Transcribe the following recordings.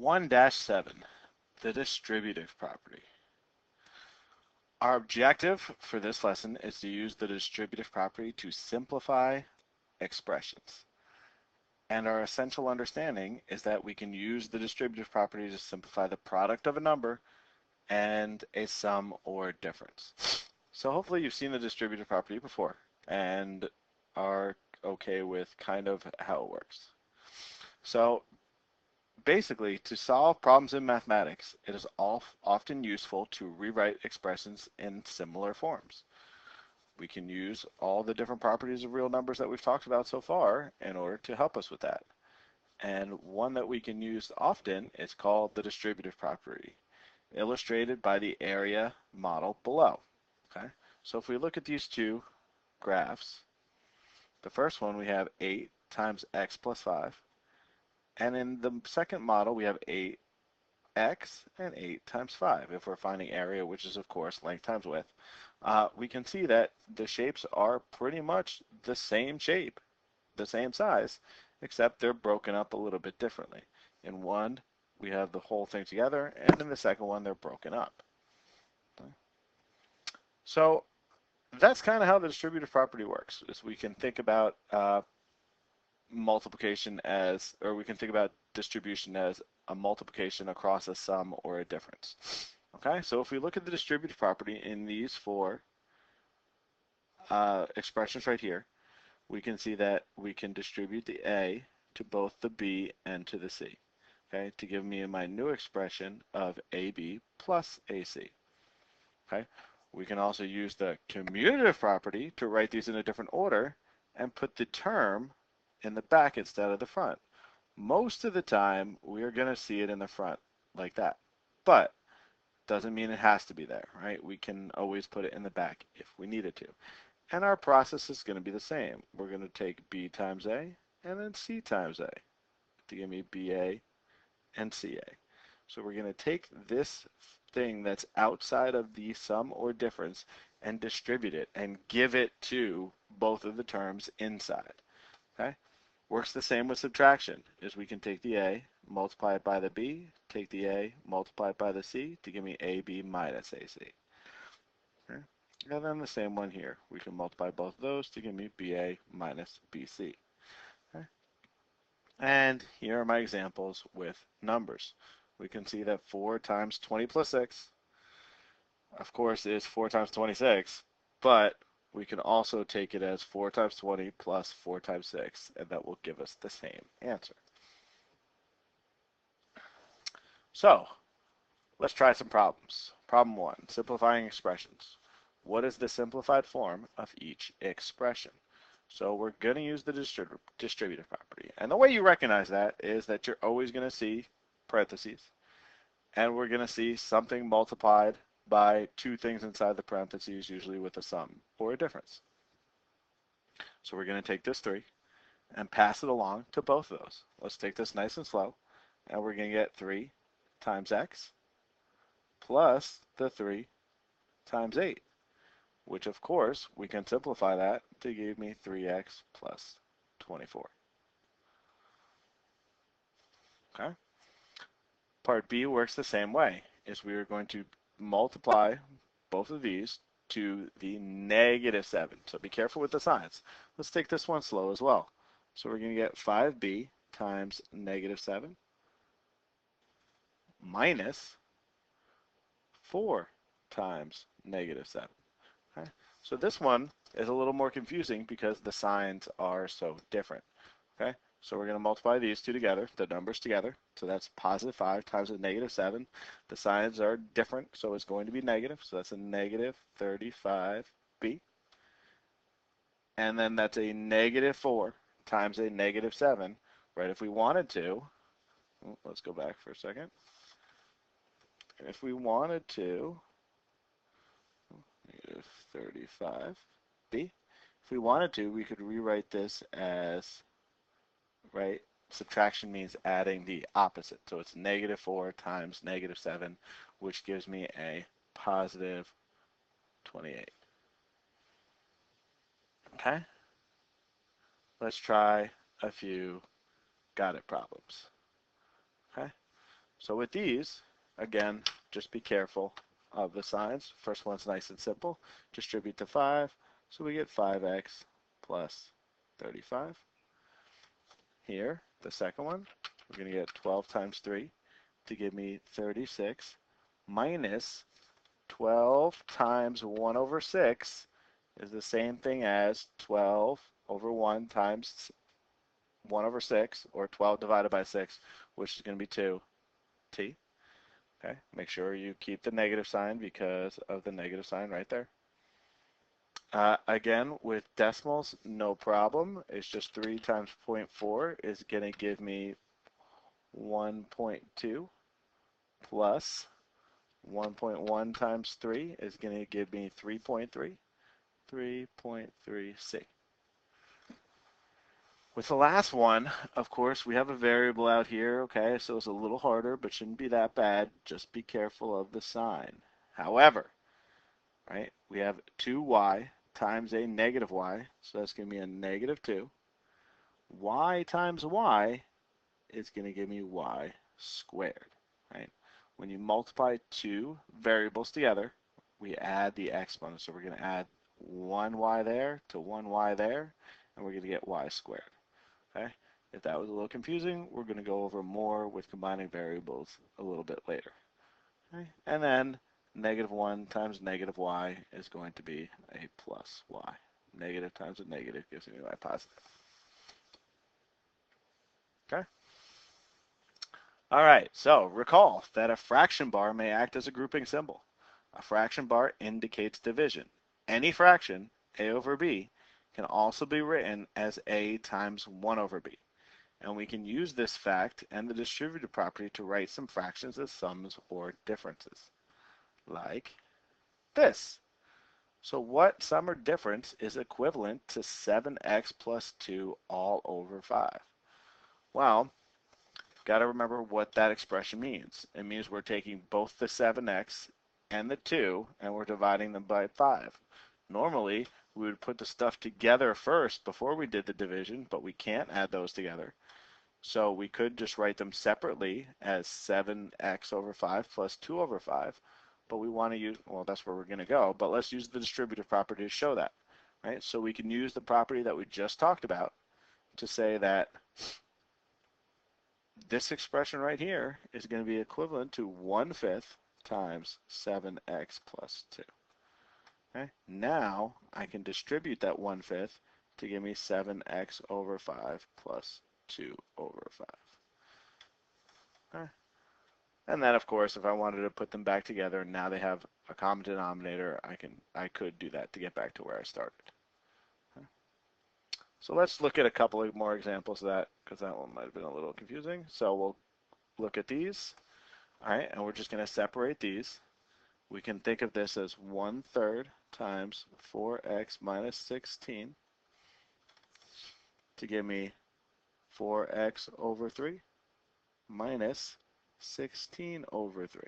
1-7, the distributive property. Our objective for this lesson is to use the distributive property to simplify expressions. And our essential understanding is that we can use the distributive property to simplify the product of a number and a sum or difference. So hopefully you've seen the distributive property before and are okay with kind of how it works. So basically, to solve problems in mathematics, it is often useful to rewrite expressions in similar forms. We can use all the different properties of real numbers that we've talked about so far in order to help us with that. And one that we can use often is called the distributive property, illustrated by the area model below. Okay, so if we look at these two graphs, the first one we have 8 times x plus 5. And in the second model, we have 8x and 8 times 5. If we're finding area, which is, of course, length times width, we can see that the shapes are pretty much the same shape, the same size, except they're broken up a little bit differently. In one, we have the whole thing together, and in the second one, they're broken up. Okay. So that's kind of how the distributive property works, is we can think about multiplication as, or we can think about distribution as a multiplication across a sum or a difference. Okay, so if we look at the distributive property in these four expressions right here, we can see that we can distribute the a to both the b and to the c, okay, to give me my new expression of ab plus ac. Okay, we can also use the commutative property to write these in a different order and put the term in the back instead of the front. Most of the time, we are going to see it in the front like that, but doesn't mean it has to be there, right? We can always put it in the back if we needed to. And our process is going to be the same. We're going to take b times a and then c times a to give me ba and ca. So we're going to take this thing that's outside of the sum or difference and distribute it and give it to both of the terms inside. Okay? Works the same with subtraction, is we can take the a, multiply it by the b, take the a, multiply it by the c to give me ab minus ac. Okay? And then the same one here. We can multiply both of those to give me ba minus bc. Okay? And here are my examples with numbers. We can see that 4 times 20 plus 6, of course, is 4 times 26, but we can also take it as 4 times 20 plus 4 times 6, and that will give us the same answer. So, let's try some problems. Problem 1, simplifying expressions. What is the simplified form of each expression? So we're going to use the distributive property. And the way you recognize that is that you're always going to see parentheses, and we're going to see something multiplied by two things inside the parentheses, usually with a sum or a difference. So we're going to take this 3 and pass it along to both of those. Let's take this nice and slow, and we're going to get 3 times x plus the 3 times 8, which of course we can simplify that to give me 3x plus 24. Okay. Part B works the same way, is we are going to multiply both of these to the -7. So be careful with the signs. Let's take this one slow as well. So we're going to get 5b times -7 minus 4 times -7. Okay? So this one is a little more confusing because the signs are so different. Okay? So we're going to multiply these two together, the numbers together. So that's positive 5 times a -7. The signs are different, so it's going to be negative. So that's a negative 35b. And then that's a -4 times a -7. Right? If we wanted to, let's go back for a second. If we wanted to, -35b. If we wanted to, we could rewrite this as, right, subtraction means adding the opposite. So it's -4 times -7, which gives me a positive 28. Okay? Let's try a few got it problems. Okay? So with these, again, just be careful of the signs. First one's nice and simple. Distribute to 5, so we get 5x plus 35. Here, the second one, we're going to get 12 times 3 to give me 36 minus 12 times 1 over 6 is the same thing as 12 over 1 times 1 over 6, or 12 divided by 6, which is going to be 2t. Okay, make sure you keep the negative sign because of the negative sign right there. Again, with decimals, no problem. It's just 3 times 0.4 is going to give me 1.2 plus 1.1 times 3 is going to give me 3.3, 3.3c. With the last one, of course, we have a variable out here, okay, so it's a little harder, but shouldn't be that bad. Just be careful of the sign. However, right, we have 2y times a negative y, so that's going to be a negative 2. Y times y is going to give me y squared, right? When you multiply two variables together, we add the exponent. So we're going to add 1y there to 1y there, and we're going to get y squared. Okay? If that was a little confusing, we're going to go over more with combining variables a little bit later. Okay? And then negative 1 times negative y is going to be a plus y. Negative times a negative gives me y positive. Okay? All right, so recall that a fraction bar may act as a grouping symbol. A fraction bar indicates division. Any fraction, a over b, can also be written as a times 1 over b. And we can use this fact and the distributive property to write some fractions as sums or differences, like this. So what sum or difference is equivalent to 7x plus 2 all over 5? Well, got to remember what that expression means. It means we're taking both the 7x and the 2 and we're dividing them by 5. Normally, we would put the stuff together first before we did the division, but we can't add those together. So we could just write them separately as 7x over 5 plus 2 over 5. But we want to use, well, that's where we're going to go. But let's use the distributive property to show that. Right? So we can use the property that we just talked about to say that this expression right here is going to be equivalent to 1/5 times 7x plus 2. Okay? Now I can distribute that 1/5 to give me 7x over 5 plus 2 over 5. Okay? And then, of course, if I wanted to put them back together, now they have a common denominator. I could do that to get back to where I started. Okay? So let's look at a couple of more examples of that, because that one might have been a little confusing. So we'll look at these. All right, and we're just going to separate these. We can think of this as 1/3 times 4x minus 16 to give me 4x over 3 minus 16 over 3.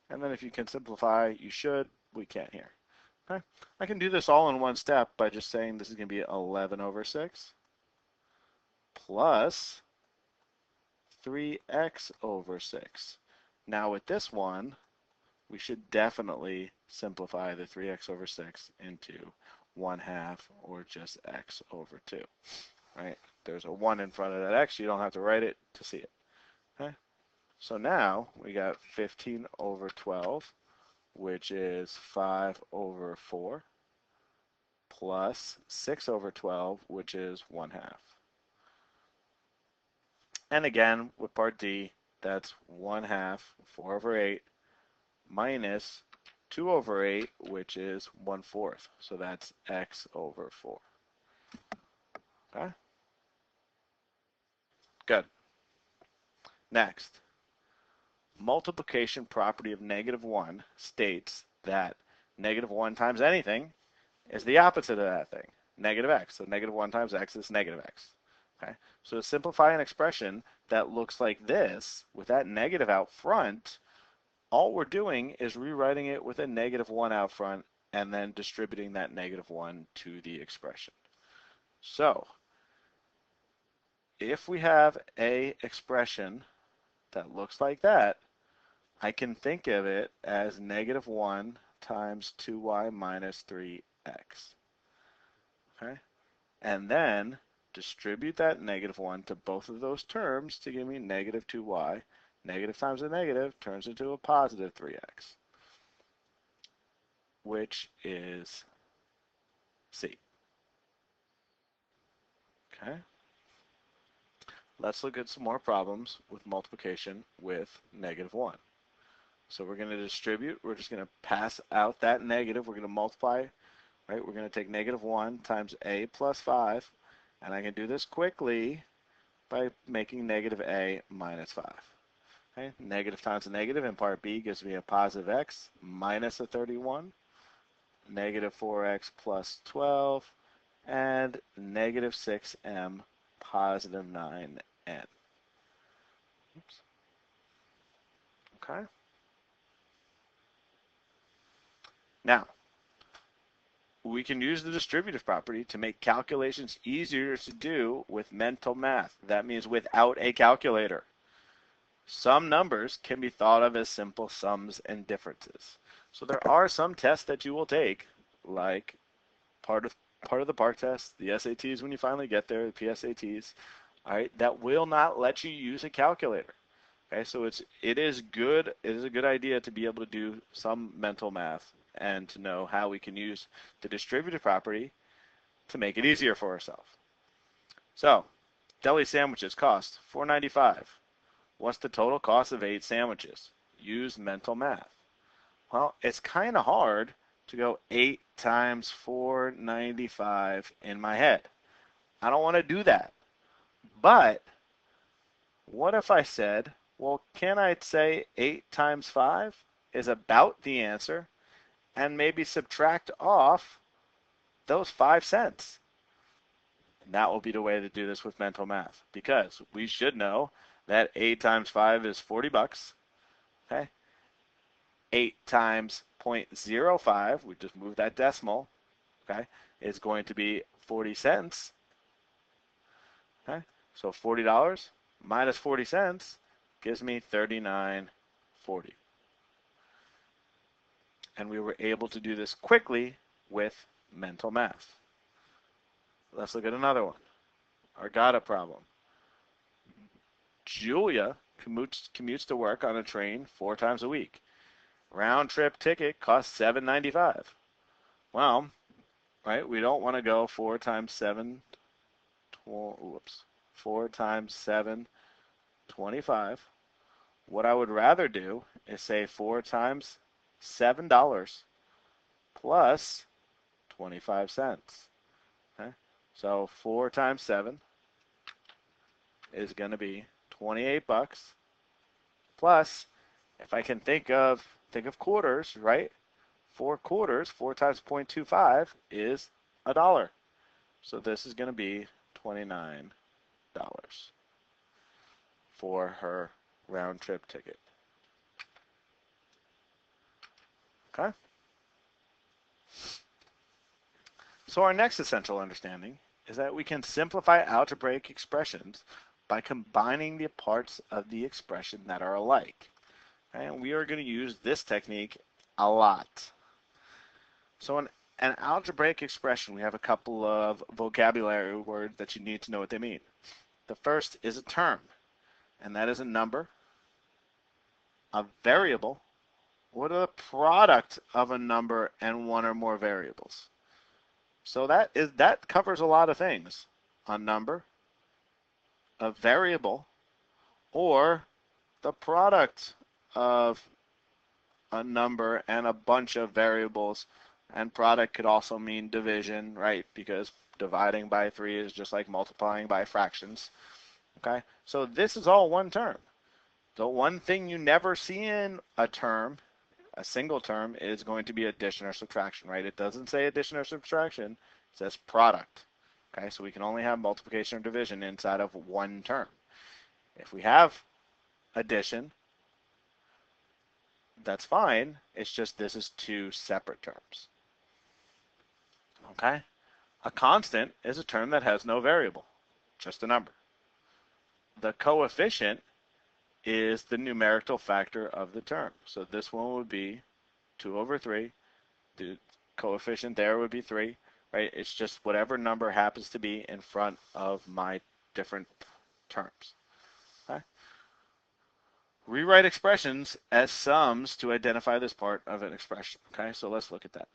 And then if you can simplify, you should. We can't here. Okay. I can do this all in one step by just saying this is going to be 11 over 6 plus 3x over 6. Now with this one, we should definitely simplify the 3x over 6 into 1/2 or just x over 2. Right? There's a 1 in front of that x. You don't have to write it to see it. Okay? So now we got 15 over 12, which is 5 over 4, plus 6 over 12, which is 1/2. And again, with part D, that's 1/2, 4 over 8, minus 2 over 8, which is 1/4. So that's x over 4. Okay? Good. Next, multiplication property of -1 states that -1 times anything is the opposite of that thing, negative x. So -1 times x is negative x. Okay? So to simplify an expression that looks like this, with that negative out front, all we're doing is rewriting it with a -1 out front and then distributing that -1 to the expression. So if we have a expression that looks like that, I can think of it as negative 1 times 2y minus 3x. Okay? And then distribute that negative 1 to both of those terms to give me negative 2y. Negative times a negative turns into a positive 3x, which is C. Okay? Let's look at some more problems with multiplication with negative 1. So we're going to distribute. We're just going to pass out that negative. We're going to multiply, right? We're going to take negative 1 times a plus 5. And I can do this quickly by making negative a minus 5. Okay? Negative times a negative in part B gives me a positive x minus a 31. Negative 4x plus 12. And negative 6m positive 9n. Oops. Okay? Now, we can use the distributive property to make calculations easier to do with mental math. That means without a calculator. Some numbers can be thought of as simple sums and differences. So there are some tests that you will take, like part of the PARCC test, the SATs when you finally get there, the PSATs, all right, that will not let you use a calculator. Okay, so it is a good idea to be able to do some mental math and to know how we can use the distributive property to make it easier for ourselves. So, deli sandwiches cost $4.95. What's the total cost of 8 sandwiches? Use mental math. Well, it's kind of hard to go 8 times $4.95 in my head. I don't want to do that. But what if I said, well, can I say 8 times 5 is about the answer and maybe subtract off those 5 cents? And that will be the way to do this with mental math, because we should know that 8 times 5 is 40 bucks. Okay? 8 times 0.05, we just move that decimal, okay, is going to be 40 cents. Okay? So $40 minus 40 cents gives me $39.40. And we were able to do this quickly with mental math. Let's look at another one. Our Gata problem. Julia commutes to work on a train 4 times a week. Round trip ticket costs $7.95. Well, right, we don't want to go 4 times 7, 4 times 7, 25. What I would rather do is say 4 times $7 plus 25 cents. Okay? So 4 times 7 is going to be 28 bucks plus, if I can think of quarters, right? 4 quarters, 4 times 0.25 is $1. So this is going to be $29 for her round trip ticket. Okay? So our next essential understanding is that we can simplify algebraic expressions by combining the parts of the expression that are alike. And we are going to use this technique a lot. So an algebraic expression, we have a couple of vocabulary words that you need to know what they mean. The first is a term, and that is a number, a variable, or the product of a number and one or more variables. So that covers a lot of things. A number, a variable, or the product of a number and a bunch of variables. And product could also mean division, right? Because dividing by 3 is just like multiplying by fractions. Okay? So this is all one term. The one thing you never see in a term, a single term, is going to be addition or subtraction, right? It doesn't say addition or subtraction. It says product. Okay? So we can only have multiplication or division inside of one term. If we have addition, that's fine. It's just this is 2 separate terms. Okay? A constant is a term that has no variable, just a number. The coefficient is the numerical factor of the term. So this one would be 2 over 3. The coefficient there would be 3, right? It's just whatever number happens to be in front of my different terms. Okay? Rewrite expressions as sums to identify this part of an expression. Okay, so let's look at that.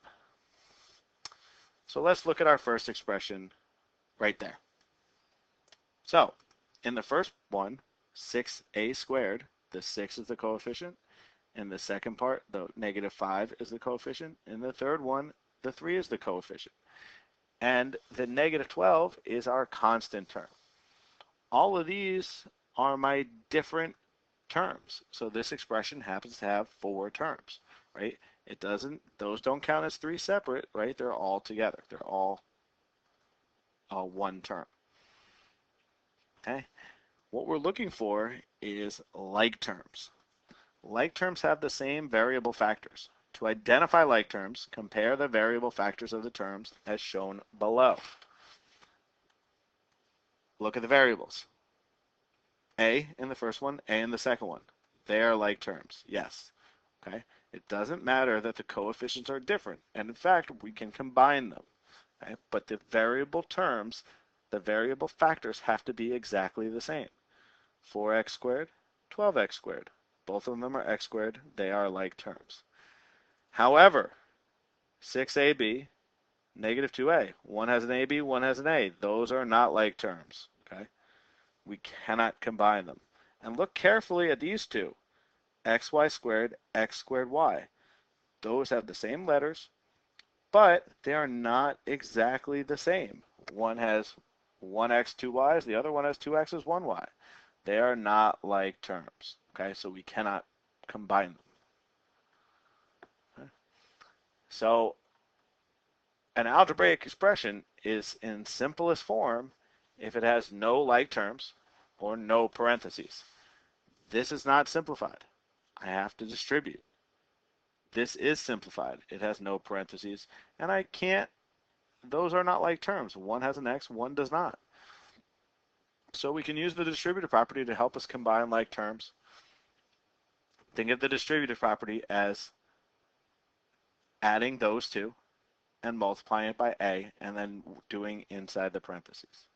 So let's look at our first expression right there. So in the first one, 6a squared, the 6 is the coefficient. In the second part, the -5 is the coefficient. In the third one, the 3 is the coefficient. And the -12 is our constant term. All of these are my different terms. So this expression happens to have 4 terms, right? Those don't count as 3 separate, right? They're all together. They're all one term. Okay? What we're looking for is like terms. Like terms have the same variable factors. To identify like terms, compare the variable factors of the terms as shown below. Look at the variables. A in the first one, A in the second one. They are like terms, yes. Okay. It doesn't matter that the coefficients are different, and in fact, we can combine them. Okay? But the variable terms, the variable factors have to be exactly the same. 4x squared, 12x squared. Both of them are x squared. They are like terms. However, 6ab, -2a. One has an ab, one has an a. Those are not like terms. Okay? We cannot combine them. And look carefully at these two. xy squared, x squared y. Those have the same letters, but they are not exactly the same. One has 1x, 2y's, the other one has 2x's, 1y. They are not like terms. Okay, so we cannot combine them. Okay. So an algebraic expression is in simplest form if it has no like terms or no parentheses. This is not simplified. I have to distribute. This is simplified. It has no parentheses, and I can't, those are not like terms. One has an x, one does not. So we can use the distributive property to help us combine like terms. Think of the distributive property as adding those two and multiplying it by a, and then doing inside the parentheses.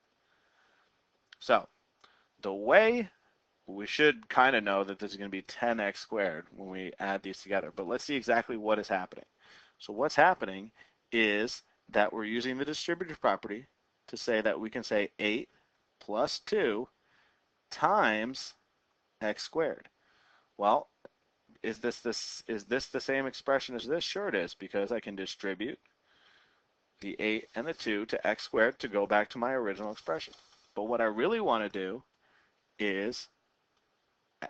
So the way we should kind of know that this is going to be 10x squared when we add these together, but let's see exactly what is happening. So what's happening is that we're using the distributive property to say that we can say 8 plus 2 times x squared. Well, is this the same expression as this? Sure it is, because I can distribute the 8 and the 2 to x squared to go back to my original expression. But what I really want to do is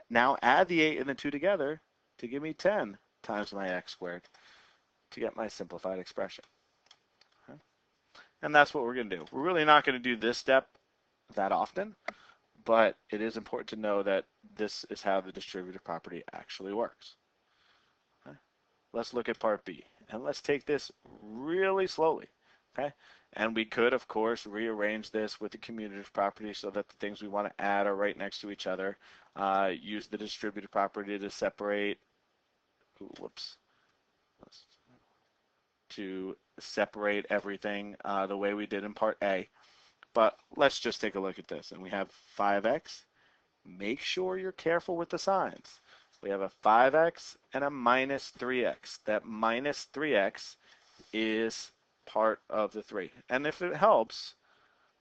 now add the 8 and the 2 together to give me 10 times my x squared to get my simplified expression. Okay? And that's what we're going to do. We're really not going to do this step that often, but it is important to know that this is how the distributive property actually works. Okay? Let's look at part B, and let's take this really slowly. Okay? And we could, of course, rearrange this with the commutative property so that the things we want to add are right next to each other. Use the distributive property to separate, to separate everything the way we did in part A. But let's just take a look at this. And we have 5x. Make sure you're careful with the signs. We have a 5x and a -3x. That -3x is part of the 3. And if it helps,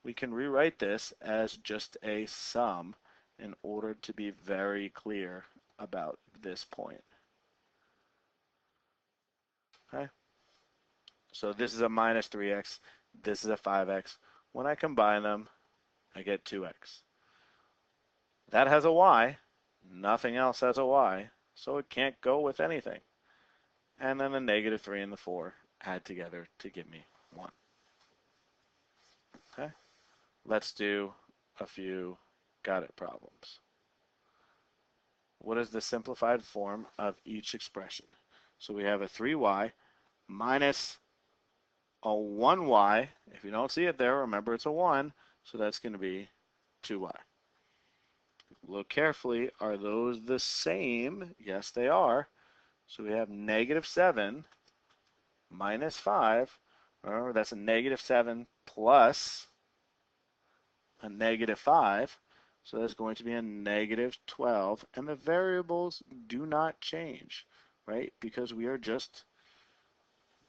we can rewrite this as just a sum in order to be very clear about this point. Okay? So this is a -3x, this is a 5x. When I combine them, I get 2x. That has a y, nothing else has a y, so it can't go with anything. And then the -3 and the 4 add together to give me 1. Okay? Let's do a few got it problems. What is the simplified form of each expression? So we have a 3y minus a 1y. If you don't see it there, remember it's a 1, so that's going to be 2y. look carefully. Are those the same? Yes, they are. So we have negative 7 minus 5. Remember, that's a negative 7 plus a negative 5. So that's going to be a negative 12. And the variables do not change, right? Because we are just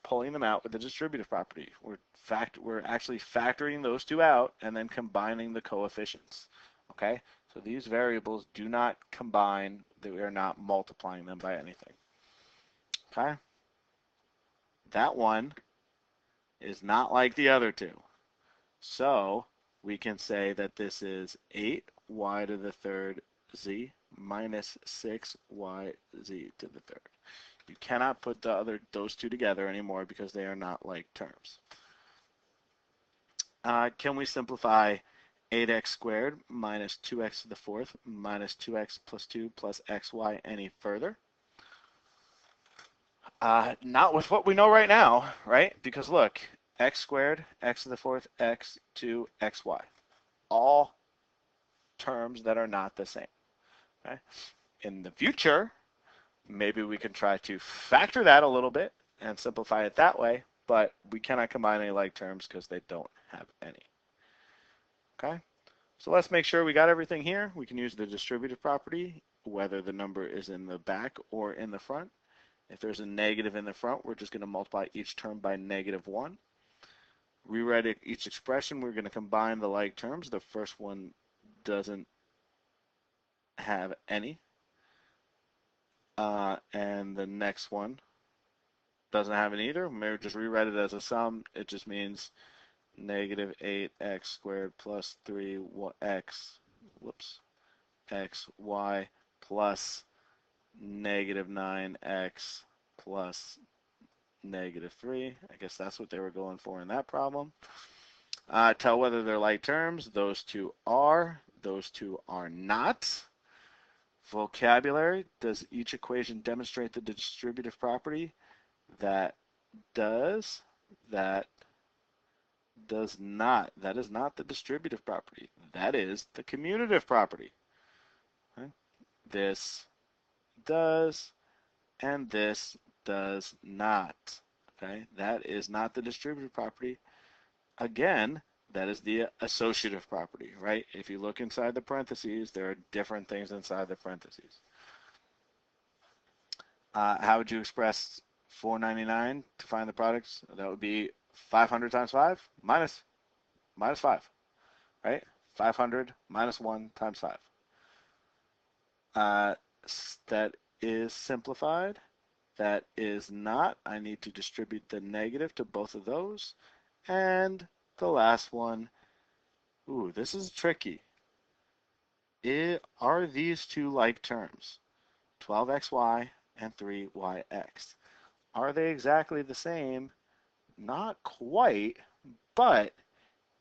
pulling them out with the distributive property. We're actually factoring those two out and then combining the coefficients. Okay? So these variables do not combine, that we are not multiplying them by anything. Okay? That one is not like the other two. So we can say that this is 8y to the third z minus 6yz to the third. You cannot put those two together anymore because they are not like terms. Can we simplify 8x squared minus 2x to the fourth minus 2x plus 2 plus xy any further? Not with what we know right now, right? Because look, x squared, x to the fourth, x, 2, xy. All terms that are not the same. Okay? In the future, maybe we can try to factor that a little bit and simplify it that way, but we cannot combine any like terms because they don't have any. Okay? So let's make sure we got everything here. We can use the distributive property, whether the number is in the back or in the front. If there's a negative in the front, we're just going to multiply each term by negative 1. Rewrite each expression. We're going to combine the like terms. The first one doesn't have any. And the next one doesn't have any either. Maybe just rewrite it as a sum. It just means negative 8x squared plus 3x, xy plus negative 9x plus negative 3. I guess that's what they were going for in that problem. Tell whether they're like terms. Those two are not. Vocabulary. Does each equation demonstrate the distributive property? That does. That does not. That is not the distributive property. That is the commutative property. Okay? This does, and this does not. Okay? That is not the distributive property. Again, that is the associative property, right? If you look inside the parentheses, there are different things inside the parentheses. How would you express 499 to find the products? That would be 500 times 5 minus 5, right? 500 minus 1 times 5. That is simplified. That is not. I need to distribute the negative to both of those. And the last one, ooh, this is tricky. Are these two like terms? 12xy and 3yx. Are they exactly the same? Not quite, but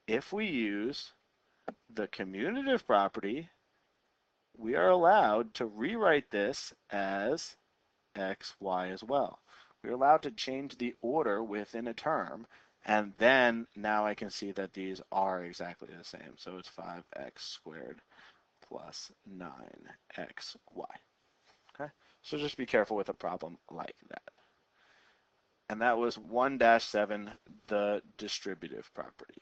if we use the commutative property, we are allowed to rewrite this as xy as well. We're allowed to change the order within a term, and then now I can see that these are exactly the same. So it's 5x squared plus 9xy. Okay? So just be careful with a problem like that. And that was 1-7, the distributive property.